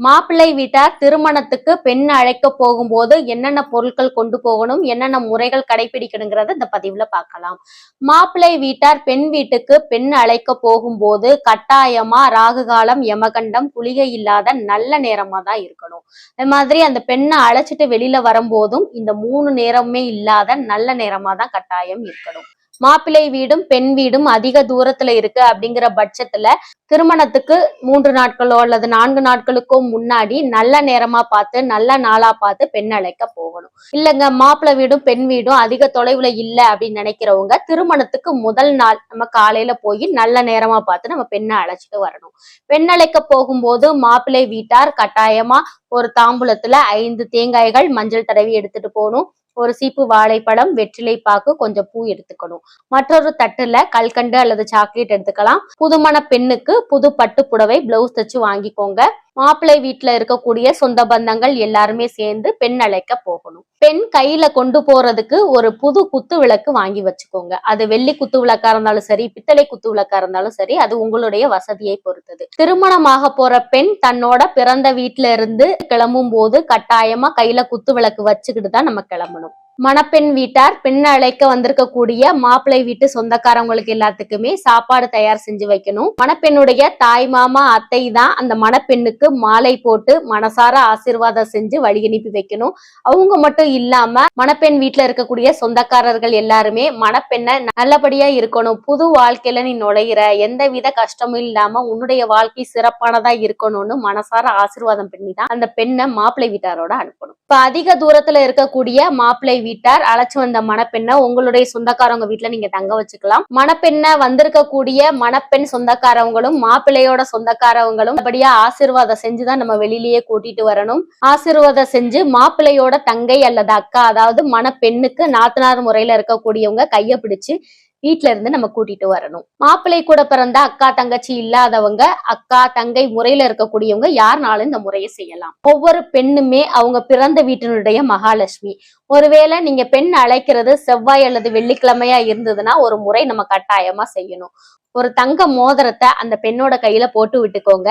மாப்பிள்ளை வீட்டார் திருமணத்துக்கு பெண் அழைக்க போகும்போது என்னென்ன பொருட்கள் கொண்டு போகணும், என்னென்ன முறைகள் கடைபிடிக்கணுங்கிறத இந்த பதிவுல பார்க்கலாம். மாப்பிள்ளை வீட்டார் பெண் வீட்டுக்கு பெண் அழைக்க போகும்போது கட்டாயமா ராகு காலம், யமகண்டம், குளிகை இல்லாத நல்ல நேரமா தான் இருக்கணும். அது மாதிரி அந்த பெண்ணை அழைச்சிட்டு வெளியில வரும்போதும் இந்த 3 நேரமே இல்லாத நல்ல நேரமா தான் கட்டாயம் இருக்கணும். மாப்பிள்ளை வீடும் பெண் வீடும் அதிக தூரத்துல இருக்கு அப்படிங்கிற பட்சத்துல திருமணத்துக்கு 3 நாட்களோ அல்லது 4 நாட்களுக்கோ முன்னாடி நல்ல நேரமா பார்த்து நல்ல நாளா பார்த்து பெண் அழைக்க போகணும். இல்லைங்க மாப்பிள்ளை வீடும் பெண் வீடும் அதிக தொலைவுல இல்ல அப்படின்னு நினைக்கிறவங்க திருமணத்துக்கு முதல் நாள் நம்ம காலையில போய் நல்ல நேரமா பார்த்து நம்ம பெண்ணை அழைச்சிட்டு வரணும். பெண் அழைக்க போகும்போது மாப்பிள்ளை வீட்டார் கட்டாயமா ஒரு தாம்பூலத்துல 5 தேங்காய்கள் மஞ்சள் தடவி எடுத்துட்டு போகணும். ஒரு சீப்பு வாழைப்பழம், வெற்றிலை பாக்கு, கொஞ்சம் பூ எடுத்துக்கணும். மற்றொரு தட்டுல கல்கண்டு அல்லது சாக்லேட் எடுத்துக்கலாம். புதுமண பெண்ணுக்கு புது பட்டு புடவை, பிளவுஸ் தச்சு வாங்கிக்கோங்க. மாப்பிள்ளை வீட்டுல இருக்கக்கூடிய சொந்த பந்தங்கள் எல்லாருமே சேர்ந்து பெண் அழைக்க போகணும். பெண் கையில கொண்டு போறதுக்கு ஒரு புது குத்து விளக்கு வாங்கி வச்சுக்கோங்க. அது வெள்ளி குத்து விளக்கா இருந்தாலும் சரி, பித்தளை குத்து விளக்கா இருந்தாலும் சரி, அது உங்களுடைய வசதியை பொறுத்தது. திருமணமாக போற பெண் தன்னோட பிறந்த வீட்டுல இருந்து கிளம்பும் போது கட்டாயமா கையில குத்து விளக்கு வச்சுக்கிட்டு தான் நம்ம கிளம்பணும். மணப்பெண் வீட்டார் பெண் அழைக்க வந்திருக்கக்கூடிய மாப்பிள்ளை வீட்டு சொந்தக்காரங்களுக்கு எல்லாத்துக்குமே சாப்பாடு தயார் செஞ்சு வைக்கணும். மணப்பெண்ணுடைய தாய் மாமா அத்தை தான் அந்த மணப்பெண்ணுக்கு மாலை போட்டு மனசார ஆசீர்வாதம் செஞ்சு வழி அனுப்பி வைக்கணும். அவங்க மட்டும் இல்லாம மணப்பெண் வீட்டுல இருக்கக்கூடிய சொந்தக்காரர்கள் எல்லாருமே மணப்பெண்ணை நல்லபடியா இருக்கணும், புது வாழ்க்கையில நீ நுழையிற, எந்த வித கஷ்டமும் இல்லாம உன்னுடைய வாழ்க்கை சிறப்பானதா இருக்கணும்னு மனசார ஆசீர்வாதம் பண்ணி தான் அந்த பெண்ணை மாப்பிள்ளை வீட்டாரோட அனுப்பணும். இப்ப அதிக தூரத்துல இருக்கக்கூடிய மாப்பிள்ளை வீட்டார் அழைச்சு வந்த மணப்பெண்ணை உங்களுடைய சொந்தக்காரவங்க வீட்டுல நீங்க தங்க வச்சுக்கலாம். மணப்பெண்ணை வந்திருக்கக்கூடிய மணப்பெண் சொந்தக்காரவங்களும் மாப்பிள்ளையோட சொந்தக்காரவங்களும் அப்படியே ஆசீர்வாதம் செஞ்சுதான் நம்ம வெளியிலேயே கூட்டிட்டு வரணும். ஆசீர்வாதம் செஞ்சு மாப்பிள்ளையோட தங்கை அல்லது அக்கா, அதாவது மணப்பெண்ணுக்கு நாத்தனார் முறையில இருக்கக்கூடியவங்க கைய பிடிச்சு வீட்டுல இருந்து நம்ம கூட்டிட்டு வரணும். மாப்பிள்ளை கூட பிறந்த அக்கா தங்கச்சி இல்லாதவங்க அக்கா தங்கை முறையில இருக்கக்கூடியவங்க யாருனாலும் இந்த முறையை செய்யலாம். ஒவ்வொரு பெண்ணுமே அவங்க பிறந்த வீட்டினுடைய மகாலட்சுமி. ஒருவேளை நீங்க பெண் அழைக்கிறது செவ்வாய் அல்லது வெள்ளிக்கிழமையா இருந்ததுன்னா ஒரு முறை நம்ம கட்டாயமா செய்யணும். ஒரு தங்க மோதிரத்தை அந்த பெண்ணோட கையில போட்டு விட்டுக்கோங்க.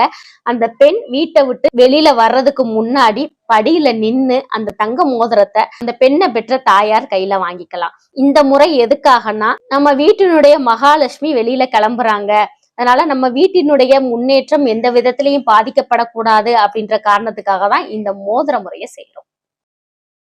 அந்த பெண் வீட்டை விட்டு வெளியில வர்றதுக்கு முன்னாடி படியில நின்னு அந்த தங்க மோதிரத்தை அந்த பெண்ணை பெற்ற தாயார் கையில வாங்கிக்கலாம். இந்த முறை எதுக்காகனா நம்ம வீட்டினுடைய மகாலட்சுமி வெளியில கிளம்புறாங்க, அதனால நம்ம வீட்டினுடைய முன்னேற்றம் எந்த விதத்திலையும் பாதிக்கப்படக்கூடாது அப்படின்ற காரணத்துக்காக தான் இந்த மோதிர முறையை செய்யறோம்.